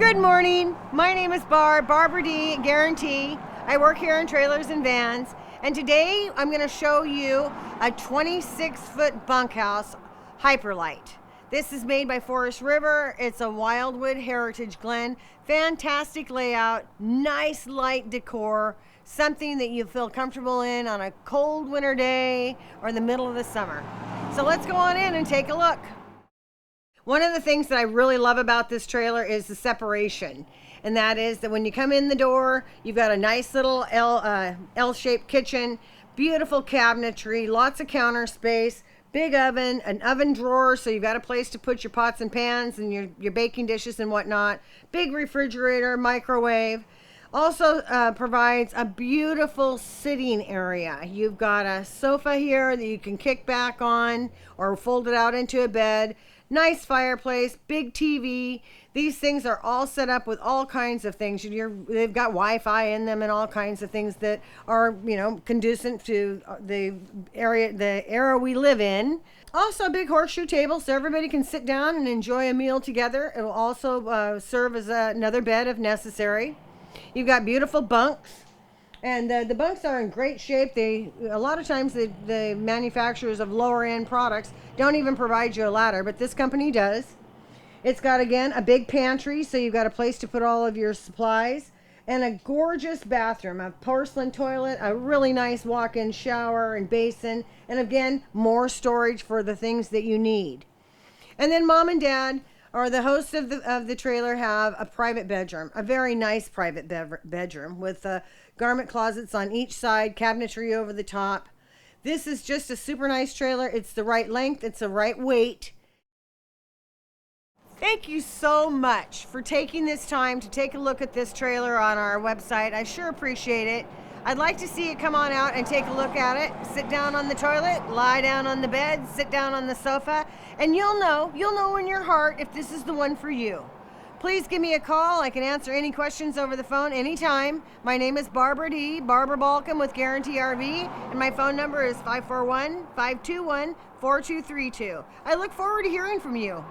Good morning. My name is Barbara D. Guaranty. I work here in trailers and vans, and today I'm going to show you a 26-foot bunkhouse hyperlight. This is made by Forest River. It's a Wildwood Heritage Glen. Fantastic layout, nice light decor, something that you feel comfortable in on a cold winter day or in the middle of the summer. So let's go on in and take a look. One of the things that I really love about this trailer is the separation. And that is that when you come in the door, you've got a nice little L-shaped kitchen, beautiful cabinetry, lots of counter space, big oven, an oven drawer, so you've got a place to put your pots and pans and your baking dishes and whatnot, big refrigerator, microwave. Also provides a beautiful sitting area. You've got a sofa here that you can kick back on or fold it out into a bed. Nice fireplace, big TV. These things are all set up with all kinds of things. They've got Wi-Fi in them and all kinds of things that are, conducive to the era we live in. Also a big horseshoe table so everybody can sit down and enjoy a meal together. It will also serve as another bed if necessary. You've got beautiful bunks. And the bunks are in great shape. A lot of times the manufacturers of lower end products don't even provide you a ladder, but this company does. It's got, again, a big pantry, so you've got a place to put all of your supplies, and a gorgeous bathroom, a porcelain toilet, a really nice walk-in shower and basin, and again, more storage for the things that you need. And then mom and dad, or the host of the trailer, have a private bedroom, a very nice private bedroom with garment closets on each side, cabinetry over the top. This is just a super nice trailer. It's the right length, it's the right weight. Thank you so much for taking this time to take a look at this trailer on our website. I sure appreciate it. I'd like to see you come on out and take a look at it. Sit down on the toilet, lie down on the bed, sit down on the sofa, and you'll know in your heart if this is the one for you. Please give me a call. I can answer any questions over the phone anytime. My name is Barbara D. Barbara.Balcom with Guaranty RV, and my phone number is 541-521-4232. I look forward to hearing from you.